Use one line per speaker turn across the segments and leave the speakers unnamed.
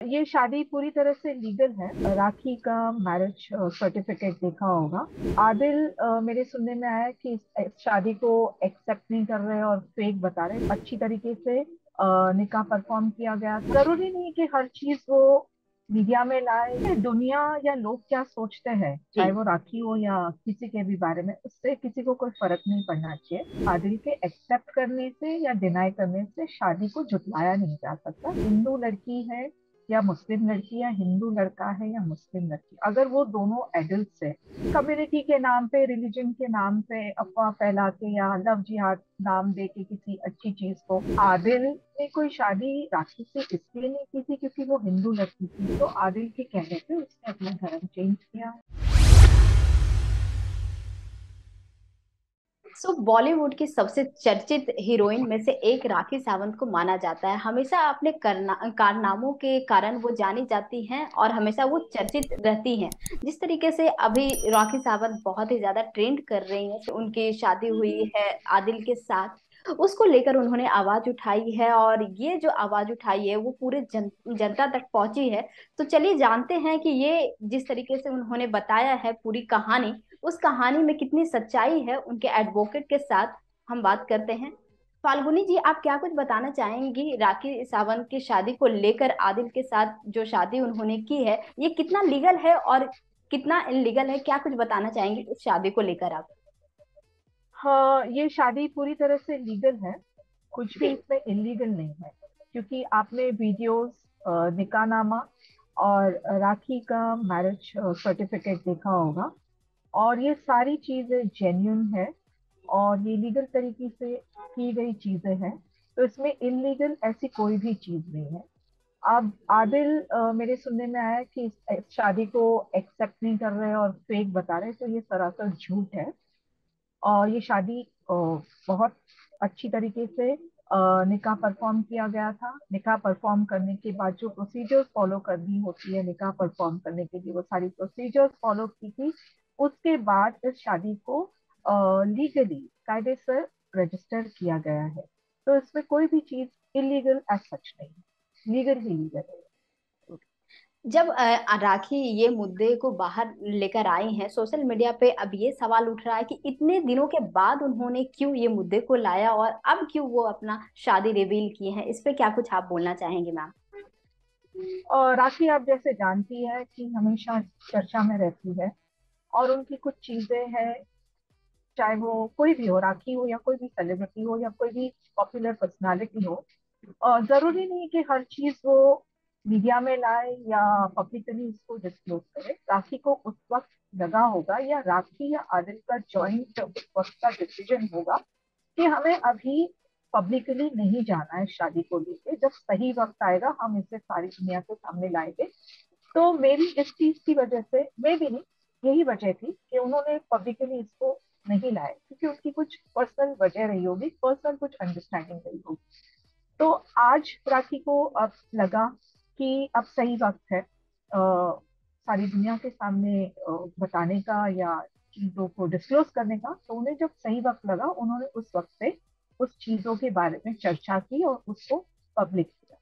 ये शादी पूरी तरह से लीगल है। राखी का मैरिज सर्टिफिकेट देखा होगा। आदिल, मेरे सुनने में आया कि इस शादी को एक्सेप्ट नहीं कर रहे और फेक बता रहे। अच्छी तरीके से निकाह परफॉर्म किया गया था। जरूरी नहीं कि हर चीज वो मीडिया में लाए। ये दुनिया या लोग क्या सोचते हैं, चाहे
जी।
वो राखी हो या किसी के भी बारे में, उससे किसी को कोई फर्क नहीं पड़ना चाहिए। आदिल के एक्सेप्ट करने से या डिनाई करने से शादी को झुटलाया नहीं जा सकता। हिंदू लड़की है या मुस्लिम लड़की, या हिंदू लड़का है या मुस्लिम लड़की, अगर वो दोनों एडल्ट है, कम्युनिटी के नाम पे, रिलीजन के नाम पे अफवाह फैला के या लव जिहाद नाम दे के किसी अच्छी चीज को, आदिल ने कोई शादी राखी से इसलिए नहीं की थी क्योंकि वो हिंदू लड़की थी, तो आदिल के कहने पे उसने अपना धर्म चेंज किया।
बॉलीवुड की सबसे चर्चित हीरोइन में से एक राखी सावंत को माना जाता है। हमेशा अपने कारनामों के कारण वो जानी जाती हैं और हमेशा वो चर्चित रहती हैं। जिस तरीके से अभी राखी सावंत बहुत ही ज्यादा ट्रेंड कर रही है, उनकी शादी हुई है आदिल के साथ, उसको लेकर उन्होंने आवाज उठाई है और ये जो आवाज उठाई है वो पूरे जनता तक पहुंची है। तो चलिए जानते हैं कि ये जिस तरीके से उन्होंने बताया है पूरी कहानी, उस कहानी में कितनी सच्चाई है। उनके एडवोकेट के साथ हम बात करते हैं। फाल्गुनी जी, आप क्या कुछ बताना चाहेंगी राखी सावंत की शादी को लेकर? आदिल के साथ जो शादी उन्होंने की है, ये कितना लीगल है और कितना इलीगल है? क्या कुछ बताना चाहेंगी इस शादी को लेकर आप?
हाँ, ये शादी पूरी तरह से लीगल है। कुछ भी
जी।
इसमें इलीगल नहीं है, क्योंकि आपने वीडियोस, निकाहनामा और राखी का मैरिज सर्टिफिकेट देखा होगा, और ये सारी चीजें जेन्युइन है और ये लीगल तरीके से की गई चीजें हैं। तो इसमें इलीगल ऐसी कोई भी चीज नहीं है। अब आदिल, मेरे सुनने में आया कि इस शादी को एक्सेप्ट नहीं कर रहे और फेक बता रहे, तो ये सरासर झूठ है। और ये शादी बहुत अच्छी तरीके से निकाह परफॉर्म किया गया था। निकाह परफॉर्म करने के बाद जो प्रोसीजर्स फॉलो करनी होती है निकाह परफॉर्म करने के लिए, वो सारी प्रोसीजर्स फॉलो की थी। उसके बाद इस शादी को लीगली, कायदे से रजिस्टर किया गया है। तो इसमें कोई भी चीज इलीगल एज सच नहीं है, लीगल ही लीगल है।
जब राखी ये मुद्दे को बाहर लेकर आई हैं सोशल मीडिया पे, अब ये सवाल उठ रहा है कि इतने दिनों के बाद उन्होंने क्यों ये मुद्दे को लाया और अब क्यों वो अपना शादी रिवील किए हैं? इस पे क्या कुछ आप बोलना चाहेंगे मैम?
और राखी, आप जैसे जानती है कि हमेशा चर्चा में रहती है, और उनकी कुछ चीजें हैं, चाहे वो कोई भी हो, राखी हो या कोई भी सेलिब्रिटी हो या कोई भी पॉपुलर पर्सनालिटी हो, और जरूरी नहीं कि हर चीज वो मीडिया में लाए या पब्लिकली उसको डिस्क्लोज करे। राखी को उस वक्त लगा होगा, या राखी या आदिल का जॉइंट उस वक्त का डिसीजन होगा कि हमें अभी पब्लिकली नहीं जाना है शादी को लेके। जब सही वक्त आएगा हम इसे सारी दुनिया के सामने लाएंगे। तो मेरी इस चीज की वजह से, मे भी नहीं, यही वजह थी कि उन्होंने पब्लिकली इसको नहीं लाया, क्योंकि उनकी कुछ पर्सनल वजह रही होगी, पर्सनल कुछ अंडरस्टैंडिंग रही होगी। तो आज राखी को अब लगा कि अब सही वक्त है सारी दुनिया के सामने बताने का या चीजों को डिस्क्लोज करने का। तो उन्हें जब सही वक्त लगा, उन्होंने उस वक्त पे उस चीजों के बारे में चर्चा की और उसको पब्लिक किया।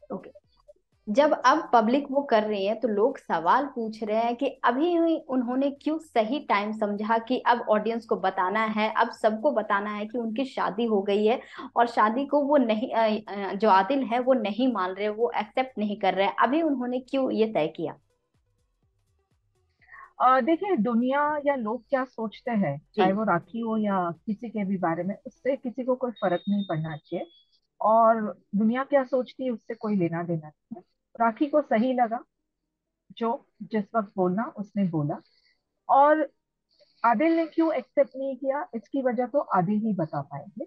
तो
ओके। जब अब पब्लिक वो कर रही है तो लोग सवाल पूछ रहे हैं कि अभी ही उन्होंने क्यों सही टाइम समझा कि अब ऑडियंस को बताना है, अब सबको बताना है कि उनकी शादी हो गई है और शादी को वो नहीं जो आदिल है वो नहीं मान रहे, वो एक्सेप्ट नहीं कर रहे हैं। अभी उन्होंने क्यों ये तय किया?
देखिए, दुनिया या लोग क्या सोचते हैं, चाहे
जी।
वो राखी हो या किसी के भी बारे में, उससे किसी को कोई फर्क नहीं पड़ना चाहिए। और दुनिया क्या सोचती है उससे कोई लेना देना नहीं है। राखी को सही लगा, जो जिस वक्त बोलना उसने बोला। और आदिल ने क्यों एक्सेप्ट नहीं किया, इसकी वजह तो आदिल ही बता पाएंगे।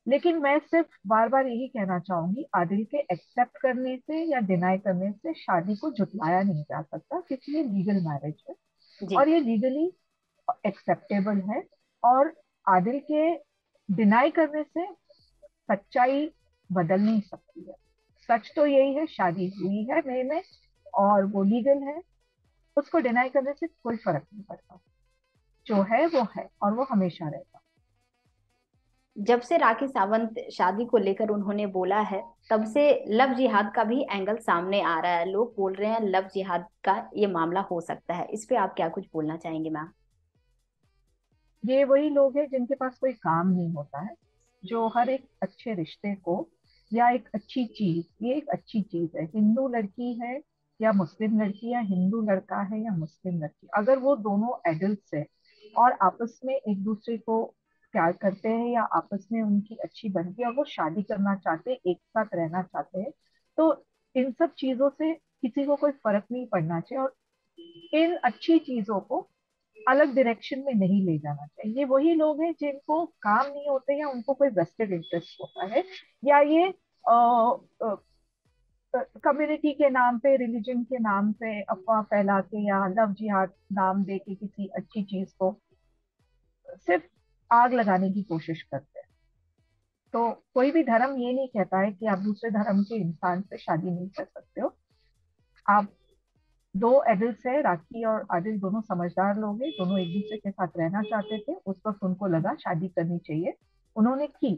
लेकिन मैं सिर्फ बार बार यही कहना चाहूंगी, आदिल के एक्सेप्ट करने से या डिनाई करने से शादी को झुटलाया नहीं जा सकता, क्योंकि ये लीगल मैरिज है
जी।
और ये लीगली एक्सेप्टेबल है। और आदिल के डिनाई करने से सच्चाई बदल नहीं सकती है। सच तो यही है, शादी हुई है मई में और वो लीगल है। उसको डिनाई करने से कोई फर्क नहीं पड़ता। जो है वो है और वो हमेशा रहेगा।
जब से राखी सावंत शादी को लेकर उन्होंने बोला है, तब से लव जिहाद का भी एंगल सामने आ रहा है। लोग बोल रहे हैं लव जिहाद का ये मामला हो सकता है। इस पे आप क्या कुछ बोलना चाहेंगे मैम?
ये वही लोग हैं जिनके पास कोई काम नहीं होता है, जो हर एक अच्छे रिश्ते को या एक अच्छी चीज, ये एक अच्छी चीज है, हिंदू लड़की है या मुस्लिम लड़की, या हिंदू लड़का है या मुस्लिम लड़की, अगर वो दोनों एडल्ट है और आपस में एक दूसरे को प्यार करते हैं या आपस में उनकी अच्छी बनती है और वो शादी करना चाहते हैं, एक साथ रहना चाहते हैं, तो इन सब चीजों से किसी को कोई फर्क नहीं पड़ना चाहिए, और इन अच्छी चीजों को अलग डायरेक्शन में नहीं ले जाना चाहिए। ये वही लोग हैं जिनको काम नहीं होते या उनको कोई वेस्टेड इंटरेस्ट होता है, या ये कम्युनिटी के नाम पे, रिलीजन के नाम पे अफवाह फैला के या लव जिहाद नाम दे के किसी अच्छी चीज को सिर्फ आग लगाने की कोशिश करते हैं। तो कोई भी धर्म ये नहीं कहता है कि आप दूसरे धर्म के इंसान से शादी नहीं कर सकते हो। आप दो एडल्ट है, राखी और आदिल दोनों समझदार लोग हैं, दोनों एक दूसरे के साथ रहना चाहते थे, उस वक्त उनको लगा शादी करनी चाहिए, उन्होंने की।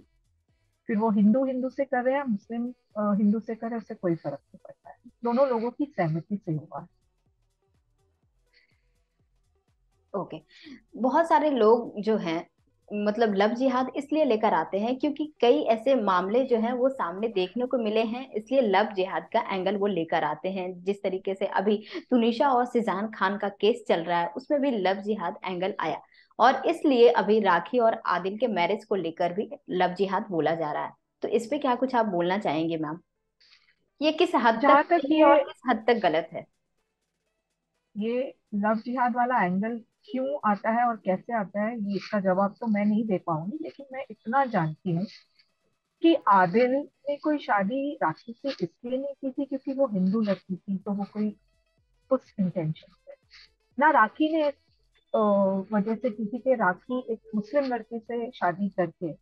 फिर वो हिंदू हिंदू से कर रहे हैं, मुस्लिम हिंदू से कर रहे हैं, उससे कोई फर्क नहीं पड़ता है, दोनों लोगों की सहमति से हुआ है।
ओके। बहुत सारे लोग जो हैं, मतलब लव जिहाद इसलिए लेकर आते हैं क्योंकि कई ऐसे मामले जो हैं वो सामने देखने को मिले हैं, इसलिए लव जिहाद का एंगल वो लेकर आते हैं। जिस तरीके से अभी तुनिशा और सिजान खान का केस चल रहा है, उसमें भी लव जिहाद एंगल आया, और इसलिए अभी राखी और आदिल के मैरिज को लेकर भी लव जिहाद बोला जा रहा है। तो इस पे क्या कुछ आप बोलना चाहेंगे मैम? ये किस हद तक
जहां तक
सही है और किस हद तक गलत है?
ये लव जिहाद वाला एंगल क्यों आता है और कैसे आता है, ये इसका जवाब तो मैं नहीं दे पाऊंगी, लेकिन मैं इतना जानती हूँ कि आदिल ने कोई शादी राखी से इसलिए नहीं की थी क्योंकि वो हिंदू लड़की थी, तो वो कोई उस इंटेंशन से ना राखी ने वजह से किसी के, राखी एक मुस्लिम लड़के से शादी करके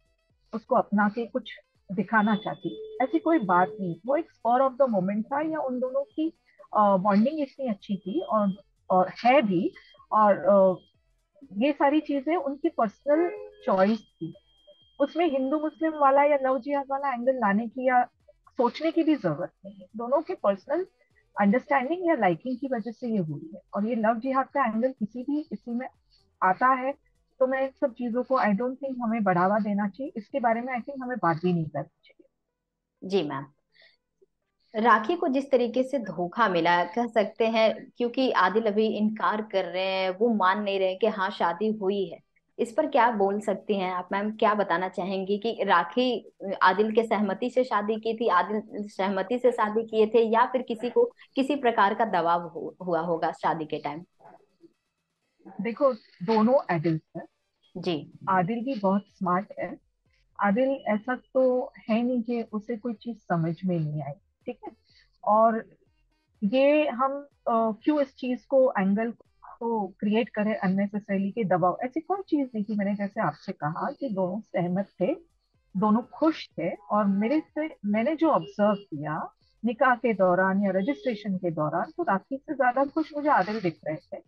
उसको अपना के कुछ दिखाना चाहती, ऐसी कोई बात नहीं, वो एक स्पर ऑफ द मोमेंट था, या उन दोनों की बॉन्डिंग इतनी अच्छी थी और है भी, और ये सारी चीजें उनकी पर्सनल चॉइस थी, उसमें हिंदू मुस्लिम वाला या लव जिहाद वाला एंगल लाने की या सोचने की भी जरूरत नहीं है, दोनों के पर्सनल अंडरस्टैंडिंग या लाइकिंग की वजह से ये हुई है, और ये लव जिहाद का एंगल किसी भी किसी में आता है, तो मैं इन सब चीजों को आई डोंट थिंक हमें बढ़ावा देना चाहिए, इसके बारे में आई थिंक हमें बात भी नहीं करनी चाहिए।
जी मैम। राखी को जिस तरीके से धोखा मिला कह सकते हैं, क्योंकि आदिल अभी इनकार कर रहे हैं, वो मान नहीं रहे कि हाँ शादी हुई है। इस पर क्या बोल सकती हैं आप मैम? क्या बताना चाहेंगी कि राखी आदिल के सहमति से शादी की थी, आदिल सहमति से शादी किए थे, या फिर किसी को किसी प्रकार का दबाव हुआ होगा शादी के टाइम?
देखो, दोनों एडल्ट है,
जी।
आदिल भी बहुत स्मार्ट है, आदिल ऐसा तो है नहीं कि उसे कोई चीज समझ में नहीं आई, ठीक है, और ये हम क्यों इस चीज को एंगल को क्रिएट करें अननेसेसरीली के दबाव, ऐसी कोई चीज नहीं थी, मैंने जैसे आपसे कहा कि दोनों सहमत थे, दोनों खुश थे, और मेरे से मैंने जो ऑब्जर्व किया निकाह के दौरान या रजिस्ट्रेशन के दौरान, तो राखी से ज्यादा खुश मुझे आदिल दिख रहे थे।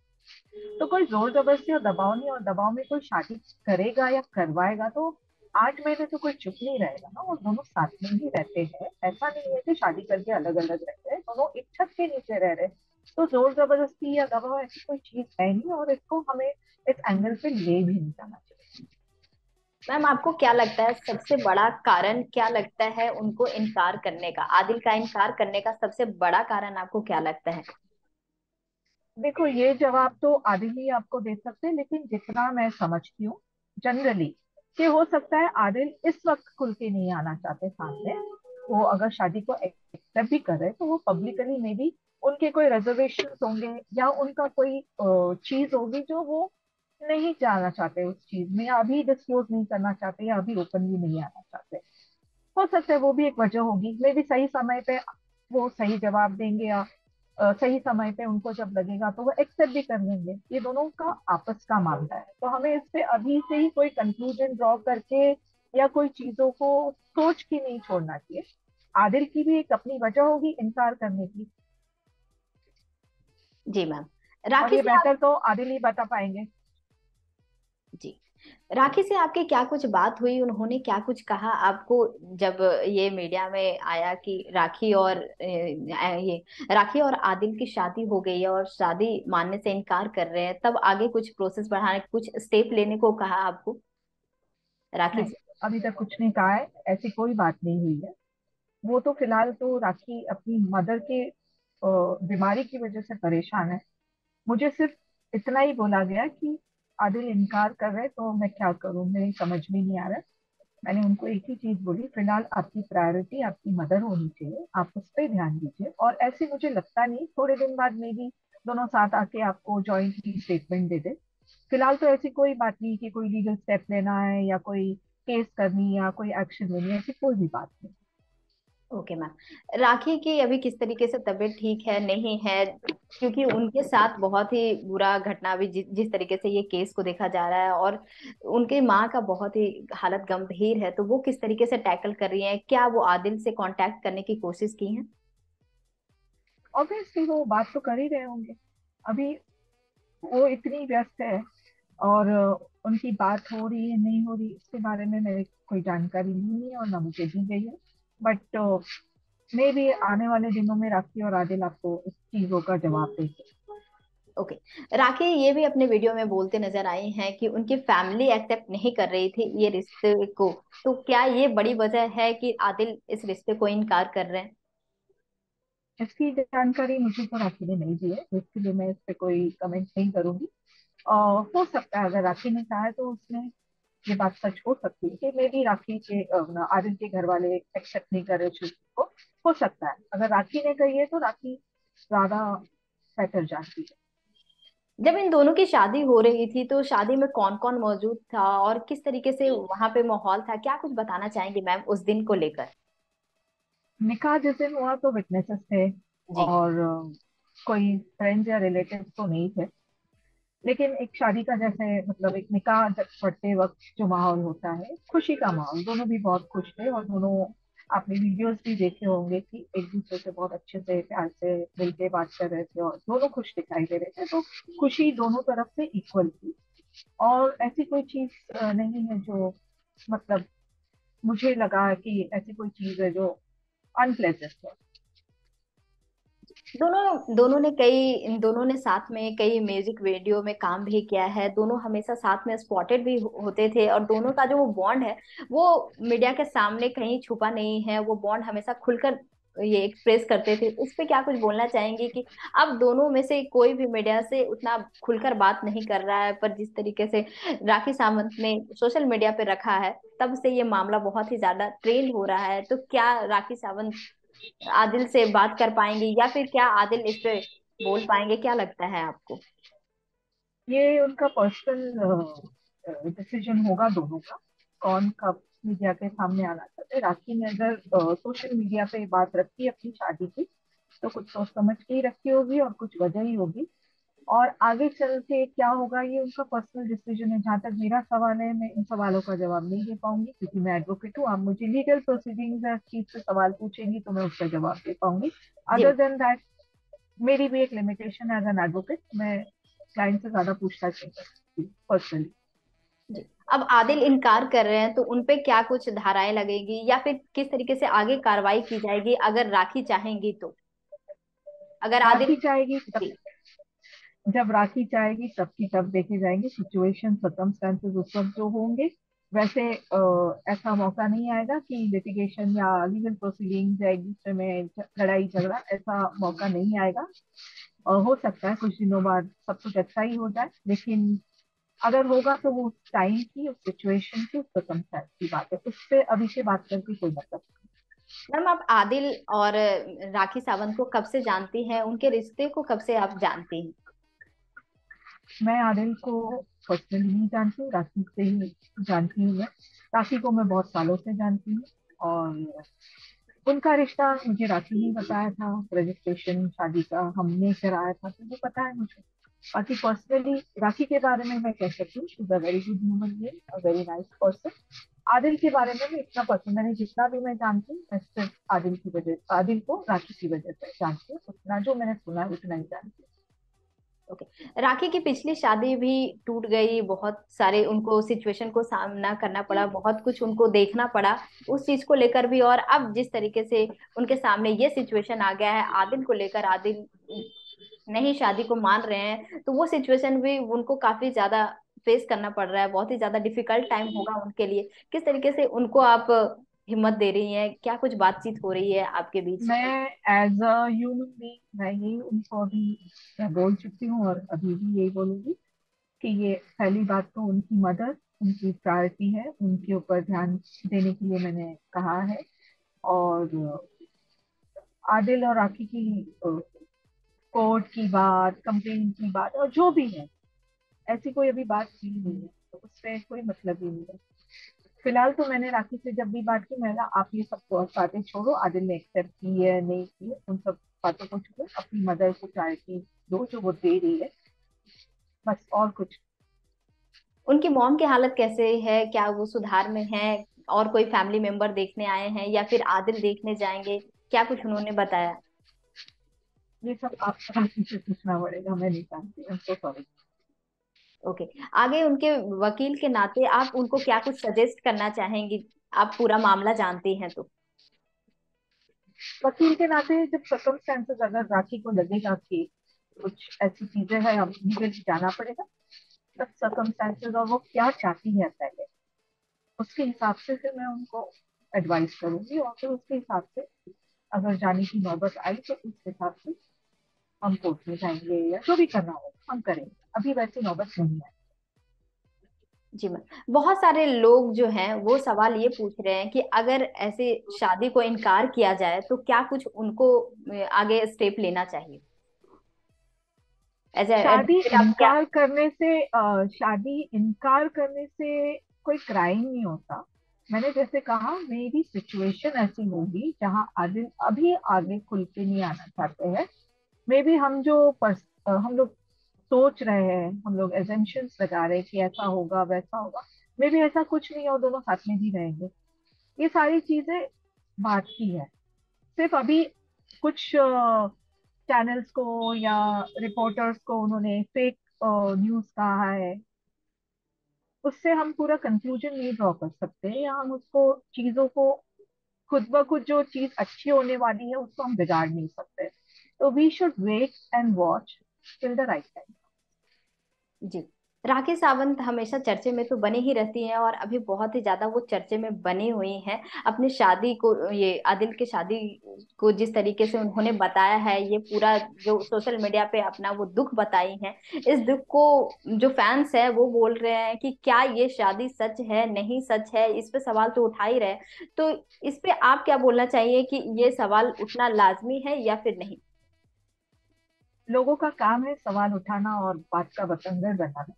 तो कोई जोर जबरदस्ती और दबाव नहीं, और दबाव में कोई शादी करेगा या करवाएगा तो 8 महीने तो कोई चुप नहीं रहेगा ना, वो दोनों साथ में ही रहते हैं, ऐसा नहीं है कि शादी करके अलग अलग रहते हैं, दोनों एक छत के नीचे रह रहे हैं, तो जोर जबरदस्ती या दबाव ऐसी कोई चीज है नहीं, और इसको हमें इस एंगल पे ले भी नहीं जाना चाहिए।
मैम आपको क्या लगता है सबसे बड़ा कारण क्या लगता है उनको इनकार करने का, आदिल का इनकार करने का सबसे बड़ा कारण आपको क्या लगता है?
देखो, ये जवाब तो आदिल ही आपको दे सकते हैं, लेकिन जितना मैं समझती हूँ जनरली, कि हो सकता है आदिल इस वक्त खुल के नहीं आना चाहते सामने, वो अगर शादी को एक्सेप्ट भी कर रहे तो वो पब्लिकली में भी उनके कोई रिजर्वेशन होंगे या उनका कोई चीज होगी जो वो नहीं जाना चाहते उस चीज में, या अभी डिस्क्लोज नहीं करना चाहते, या अभी ओपनली नहीं आना चाहते, हो सकता है वो भी एक वजह होगी, मे भी सही समय पे वो सही जवाब देंगे, या सही समय पे उनको जब लगेगा तो वो एक्सेप्ट भी कर लेंगे, ये दोनों का आपस का मामला है, तो हमें इस पे अभी से ही कोई कंक्लूजन ड्रॉ करके या कोई चीजों को सोच के नहीं छोड़ना चाहिए, आदिल की भी एक अपनी वजह होगी इनकार करने की,
जी मैम।
और
राखी
ये
से आप।
बेहतर तो आदिल ही बता पाएंगे।
जी। राखी से आपकी क्या कुछ बात हुई, उन्होंने क्या कुछ कहा आपको जब ये मीडिया में आया कि राखी और ये राखी और आदिल की शादी हो गई है और शादी मानने से इनकार कर रहे हैं, तब आगे कुछ प्रोसेस बढ़ाने, कुछ स्टेप लेने को कहा आपको राखी
नहीं,
से?
अभी तक कुछ नहीं कहा है, ऐसी कोई बात नहीं हुई है। वो तो फिलहाल तो राखी अपनी मदर के बीमारी की वजह से परेशान है। मुझे सिर्फ इतना ही बोला गया कि आदिल इनकार कर रहे, तो मैं क्या करूं, मेरी समझ में नहीं आ रहा है। मैंने उनको एक ही चीज बोली, फिलहाल आपकी प्रायोरिटी आपकी मदर होनी चाहिए, आप उस पर ध्यान दीजिए। और ऐसे मुझे लगता नहीं, थोड़े दिन बाद में भी दोनों साथ आके आपको जॉइंटली स्टेटमेंट दे दे। फिलहाल तो ऐसी कोई बात नहीं कि कोई लीगल स्टेप लेना है या कोई केस करनी या कोई एक्शन लेनी है, ऐसी कोई भी बात नहीं।
Okay ma'am. राखी की अभी किस तरीके से तबीयत ठीक है नहीं है, क्योंकि उनके साथ बहुत ही बुरा घटना अभी जिस तरीके से ये केस को देखा जा रहा है, और उनके माँ का बहुत ही हालत गंभीर है, तो वो किस तरीके से टैकल कर रही हैं? क्या वो आदिल से कांटेक्ट करने की कोशिश की हैं?
ऑब्वियसली वो बात तो कर ही रहे होंगे। अभी वो इतनी व्यस्त है, और उनकी बात हो रही है नहीं हो रही इसके बारे में मेरे कोई जानकारी नहीं है और ना मुझे दी गई है। बट मे भी आने वाले दिनों में राखी और आदिल आपको इस चीजों का जवाब देंगे।
ओके। राखी ये भी अपने वीडियो में बोलते नजर आई हैं कि उनकी फैमिली एक्सेप्ट नहीं कर रही थी ये रिश्ते को, तो क्या ये बड़ी वजह है कि आदिल इस रिश्ते को इनकार कर रहे हैं?
इसकी जानकारी मुझे तो राखी ने नहीं दी है, तो इसके लिए मैं इस पे कोई कमेंट नहीं करूंगी। और हो सकता है अगर राखी ने कहा है तो उसमें ये बात सच हो सकती है कि मे बी राखी के आदिल के घर वाले एक्सेप्ट नहीं कर रहे चीज को। हो सकता है, अगर राखी ने कही है तो राखी ज्यादा बेटर जानती है।
जब इन दोनों की शादी हो रही थी तो शादी में कौन कौन मौजूद था और किस तरीके से वहां पे माहौल था, क्या कुछ बताना चाहेंगे मैम उस दिन को लेकर?
निकाह जिस दिन हुआ तो विटनेसेस थे,
जी।
और कोई फ्रेंड्स या रिलेटिव तो नहीं थे। लेकिन एक शादी का जैसे मतलब एक निकाह जब पढ़ते वक्त जो माहौल होता है, खुशी का माहौल, दोनों भी बहुत खुश थे। और दोनों, आपने वीडियोस भी देखे होंगे कि एक दूसरे से बहुत अच्छे से प्यार से मिलके बात कर रहे थे और दोनों खुश दिखाई दे रहे थे। तो खुशी दोनों तरफ से इक्वल थी। और ऐसी कोई चीज नहीं है जो, मतलब मुझे लगा कि ऐसी कोई चीज है जो अनप्लेजेंट है।
दोनों दोनों ने कई इन दोनों ने साथ में कई म्यूजिक वीडियो में काम भी किया है, दोनों हमेशा साथ में स्पॉटेड भी होते थे, और दोनों का जो वो बॉन्ड है वो मीडिया के सामने कहीं छुपा नहीं है, वो बॉन्ड हमेशा खुलकर ये एक्सप्रेस करते थे। इस पे क्या कुछ बोलना चाहेंगे कि अब दोनों में से कोई भी मीडिया से उतना खुलकर बात नहीं कर रहा है, पर जिस तरीके से राखी सावंत ने सोशल मीडिया पे रखा है तब से ये मामला बहुत ही ज्यादा ट्रेंड हो रहा है, तो क्या राखी सावंत आदिल से बात कर पाएंगे या फिर क्या आदिल इस पे बोल पाएंगे, क्या लगता है आपको?
ये उनका पर्सनल डिसीजन होगा दोनों का, कौन कब मीडिया के सामने आना चाहते हैं। राखी ने अगर सोशल मीडिया पे बात रखी अपनी शादी की, तो कुछ सोच समझ के ही रखी होगी और कुछ वजह ही होगी। और आगे चल के क्या होगा ये उनका पर्सनल डिसीजन है। जहां तक मेरा सवाल है, मैं इन सवालों का जवाब नहीं दे पाऊंगी क्योंकि मैं एडवोकेट हूँ। आप मुझे लीगल प्रोसीडिंग्स या चीज से सवाल पूछेंगी तो मैं उसका जवाब दे पाऊंगी।
जी।
अदर देन दैट, मेरी भी एक लिमिटेशन है एज एन एडवोकेट, मैं क्लाइंट से ज्यादा पूछताछ नहीं कर सकती पर्सनली।
जी। अब आदिल इनकार कर रहे हैं तो उनपे क्या कुछ धाराएं लगेगी या फिर किस तरीके से आगे कार्रवाई की जाएगी अगर राखी चाहेंगी तो? अगर आदिल।
राखी चाहेगी तब,
जी।
जब राखी चाहेगी तब की तब देखे जाएंगे सिचुएशन सर्कमस्टांसेस उस वक्त जो होंगे। वैसे ऐसा मौका नहीं आएगा कि लिटिगेशन या लीगल प्रोसीडिंग्स या एक दूसरे में लड़ाई झगड़ा, ऐसा मौका नहीं आएगा। और हो सकता है कुछ दिनों बाद सब कुछ अच्छा ही हो जाए, लेकिन अगर होगा तो वो उस टाइम की, उस सिचुएशन की, उस सर्कमस्टांस की बात है। उस पर अभी से बात करके कोई मतलब
मैम आप आदिल और राखी सावंत को कब से जानती हैं, उनके रिश्ते को कब से आप जानती हैं?
नहीं। मैं आदिल को पर्सनली नहीं जानती हूँ, राखी से ही जानती हूँ मैं। राखी को मैं बहुत सालों से जानती हूँ। और उनका रिश्ता मुझे राखी ने बताया था, रजिस्ट्रेशन शादी का हमने कराया था, तो वो पता है मुझे। बाकी पर्सनली राखी के बारे में मैं कह सकती हूँ, is a very good human being, a very nice person. Adil के बारे में भी इतना पर्सनली जितना भी मैं जानती हूँ, मैं सिर्फ आदिल की वजह, आदिल को राखी की वजह से जानती हूँ। उतना जो मैंने सुना है उतना ही जानती हूँ।
ओके। राखी की पिछली शादी भी टूट गई, बहुत सारे उनको सिचुएशन को सामना करना पड़ा, बहुत कुछ उनको देखना पड़ा उस चीज को लेकर भी। और अब जिस तरीके से उनके सामने ये सिचुएशन आ गया है आदिल को लेकर, आदिल नहीं शादी को मान रहे हैं, तो वो सिचुएशन भी उनको काफी ज्यादा फेस करना पड़ रहा है, बहुत ही ज्यादा डिफिकल्ट टाइम होगा उनके लिए। किस तरीके से उनको आप हिम्मत दे रही हैं, क्या कुछ बातचीत हो रही है आपके बीच?
मैं एज अ ह्यूमन बीइंग मैं यही उनको अभी मैं बोल चुकी हूँ और अभी भी यही बोलूंगी कि ये पहली बात तो उनकी मदर उनकी प्रायोरिटी है, उनके ऊपर ध्यान देने के लिए मैंने कहा है। और आदिल और राखी की कोर्ट की बात, कंप्लेन की बात और जो भी है, ऐसी कोई अभी बात की नहीं है, तो उससे कोई मतलब ही नहीं है। फिलहाल तो मैंने राखी से जब भी बात की, मैंने आप ये सब बातें छोड़ो, आदिल ने एक्सेप्ट की है नहीं की है, उन सब बातों को छोड़ो, अपनी मदर को प्रायोरिटी दो जो वो दे रही है, बस और कुछ।
उनकी मॉम की हालत कैसे है, क्या वो सुधार में है? और कोई फैमिली मेंबर देखने आए हैं या फिर आदिल देखने जाएंगे, क्या कुछ उन्होंने बताया?
ये सब आप राखी से पूछना पड़ेगा, मैं नहीं जानती, I am so sorry.
Okay. आगे उनके वकील के नाते आप उनको क्या कुछ सजेस्ट करना चाहेंगी? आप पूरा मामला जानती हैं तो।
वकील के नाते जब सर्कमस्टेंसेस अगर राखी को लगेगा कि कुछ ऐसी चीजें हैं, अब लीगली जाना पड़ेगा, तब सर्कमस्टेंसेस और वो क्या चाहती है पहले उसके हिसाब से फिर मैं उनको एडवाइस करूंगी, और फिर उसके हिसाब से अगर जाने की नौबत आई तो उस हिसाब से हम कोर्ट में जाएंगे या जो भी करना होगा हम करेंगे। अभी वैसी नौबत नहीं है।
जी मैम, बहुत सारे लोग जो हैं वो सवाल ये पूछ रहे हैं कि अगर ऐसे शादी को इनकार किया जाए तो क्या कुछ उनको आगे स्टेप लेना चाहिए? एज
शादी
एडवोकेट आप क्या?
इनकार करने से शादी इनकार करने से कोई क्राइम नहीं होता। मैंने जैसे कहा मेरी सिचुएशन ऐसी होगी जहां आदिल अभी आगे खुल के नहीं आना चाहते हैं। मे बी हम लोग सोच रहे हैं, हम लोग एजम्पशंस लगा रहे हैं कि ऐसा होगा वैसा होगा, मे बी ऐसा कुछ नहीं हो, दोनों साथ में भी रहेंगे। ये सारी चीजें बात की है। सिर्फ अभी कुछ चैनल्स को या रिपोर्टर्स को उन्होंने फेक न्यूज कहा है, उससे हम पूरा कंक्लूजन नहीं ड्रॉ कर सकते, या हम उसको चीजों को खुद ब खुद जो चीज अच्छी होने वाली है उसको हम बिगाड़ नहीं सकते। तो we should wait and watch till the right time.
जी। राखी सावंत हमेशा चर्चे में तो बनी ही रहती हैं, और अभी बहुत ही ज्यादा वो चर्चे में बनी हुई हैं। अपनी शादी को, ये आदिल की शादी को जिस तरीके से उन्होंने बताया है, ये पूरा जो सोशल मीडिया पे अपना वो दुख बताई हैं, इस दुख को जो फैंस है वो बोल रहे हैं कि क्या ये शादी सच है नहीं सच है, इस पे सवाल तो उठा ही रहे हैं। तो इस पे आप क्या बोलना चाहिए कि ये सवाल उठना लाजमी है या फिर नहीं?
लोगों का काम है सवाल उठाना और बात का बतंगड़ बनाना।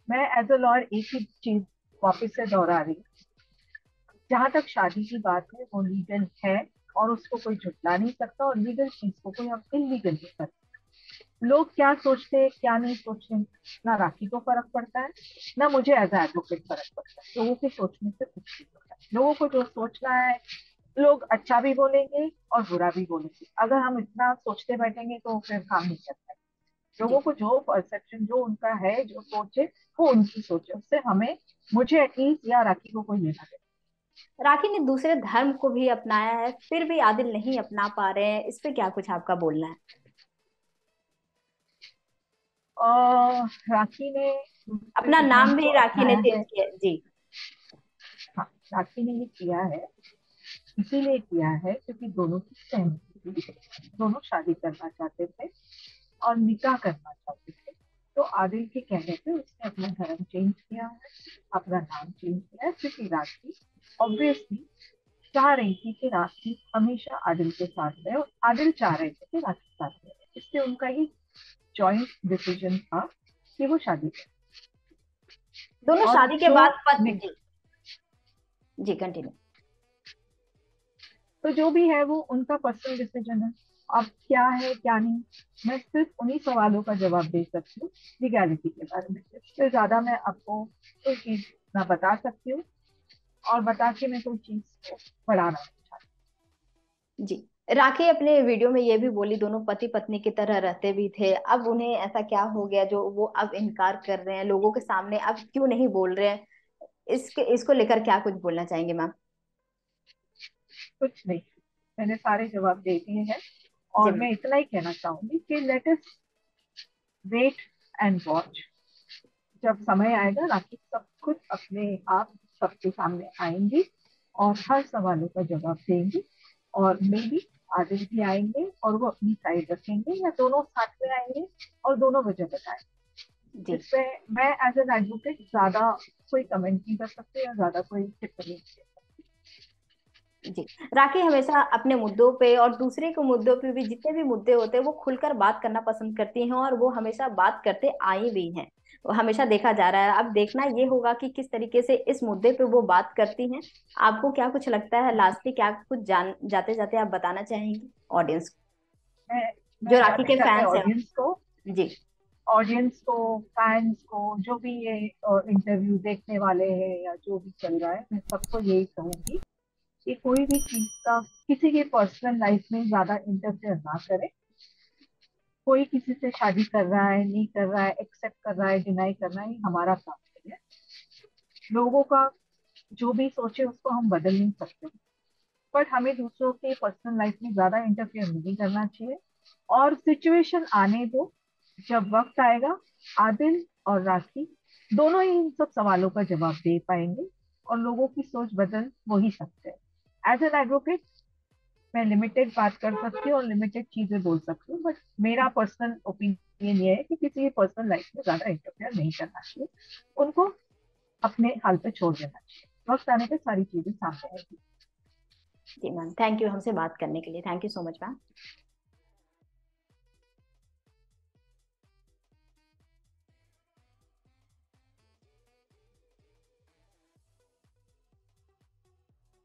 मैं एज अ लॉयर एक ही चीज वापस से दोहरा रही हूँ, जहां तक शादी की बात है वो लीगल है और उसको कोई झुटला नहीं सकता, और लीगल चीज को कोई हम इलीगल नहीं सकते। लोग क्या सोचते हैं क्या नहीं सोचते, ना राखी को फर्क पड़ता है, ना मुझे एज एडवोकेट फर्क पड़ता है। लोगों के सोचने से कुछ नहीं होता है। लोगों को जो सोचना है, लोग अच्छा भी बोलेंगे और बुरा भी बोलेंगे। अगर हम इतना सोचते बैठेंगे तो फिर काम नहीं करता है। लोगों
जी।
को जो परसेप्शन जो उनका है जो सोचे, वो उनकी सोचे, उससे हमें मुझे एटलीस्ट या राखी को कोई लेना देना।
राखी ने दूसरे धर्म को भी अपनाया है, फिर भी आदिल नहीं अपना पा रहे हैं, इस पे क्या कुछ आपका बोलना है?
और राखी ने
अपना
दूसरे धर्म
नाम
को
भी राखी ने
अपनाया
चेंज
है।
किया जी।
हाँ, राखी ने ये किया है, इसीलिए किया है क्योंकि दोनों की सहमति थी, दोनों शादी करना चाहते थे और निकाह करना चाहते थे। तो आदिल के कहने पे उसने अपना धर्म चेंज किया है, अपना नाम चेंज किया है, क्योंकि राखी ऑब्वियसली चाह रही थी कि राखी हमेशा आदिल के साथ रहे और आदिल चाह रहे थे कि राखी साथ रहे, इसलिए उनका ये जॉइंट डिसीजन था कि वो शादी करें।
दोनों
और
शादी के
जो
बाद पत जी। जी कंटिन्यू।
तो जो भी है वो उनका पर्सनल डिसीजन है। अब क्या है क्या नहीं, मैं सिर्फ उन्हीं सवालों का जवाब दे सकती हूँ लीगैलिटी के बारे में। इससे ज्यादा मैं आपको कोई चीज ना बता सकती हूँ, और बता के मैं कोई चीज को बढ़ाना नहीं चाहती।
जी। राखी अपने वीडियो में ये भी बोली दोनों पति पत्नी की तरह रहते भी थे, अब उन्हें ऐसा क्या हो गया जो वो अब इनकार कर रहे हैं लोगों के सामने, अब क्यों नहीं बोल रहे हैं? इसको लेकर क्या कुछ बोलना चाहेंगे मैम?
कुछ नहीं, मैंने सारे जवाब दे दिए हैं।
जी
और
मैम।
मैं इतना ही कहना चाहूंगी कि let us wait and watch. जब समय आएगा राखी सब कुछ अपने आप सबके सामने आएंगी और हर सवालों का जवाब देंगी। और मे बी आदिल भी आएंगे और वो अपनी साइड रखेंगे, या दोनों साथ में आएंगे और दोनों वजह बताएंगे।
जी।
इसपे मैं एज एन एडवोकेट ज्यादा कोई कमेंट नहीं कर सकती या ज्यादा कोई टिप्पणी नहीं कर
जी। राखी हमेशा अपने मुद्दों पे और दूसरे के मुद्दों पे भी, जितने भी मुद्दे होते हैं वो खुलकर बात करना पसंद करती हैं, और वो हमेशा बात करते आई भी हैं। वो हमेशा देखा जा रहा है, अब देखना ये होगा कि किस तरीके से इस मुद्दे पे वो बात करती हैं। आपको क्या कुछ लगता है, लास्टली क्या कुछ जान जाते जाते आप बताना चाहेंगी ऑडियंस,
सकती। मैं
जो राखी
जाते
के
जाते
फैंस हैं? जी।
ऑडियंस को, फैंस को, जो भी ये इंटरव्यू देखने वाले हैं या जो भी चल रहा है, मैं सबको यही कहूंगी कि कोई भी चीज का किसी की पर्सनल लाइफ में ज्यादा इंटरफेयर ना करे। कोई किसी से शादी कर रहा है, नहीं कर रहा है, एक्सेप्ट कर रहा है, डिनाई कर रहा है, ये हमारा काम नहीं है। लोगों का जो भी सोचे उसको हम बदल नहीं सकते, बट हमें दूसरों के पर्सनल लाइफ में ज्यादा इंटरफेयर नहीं करना चाहिए। और सिचुएशन आने दो, जब वक्त आएगा आदिल और राखी दोनों ही इन सब सवालों का जवाब दे पाएंगे और लोगों की सोच बदल वही सकते हैं। एज एन एडवोकेट मैं लिमिटेड बात कर सकती हूँ और लिमिटेड चीजें बोल सकती हूँ, बट मेरा पर्सनल ओपिनियन ये है कि किसी की पर्सनल लाइफ में ज्यादा इंटरफेयर नहीं करना चाहिए। उनको अपने हाल पे छोड़ देना चाहिए, वक्त आने पे सारी चीजें सामने आएगी।
जी मैम, थैंक यू हमसे बात करने के लिए, thank you so much ma'am.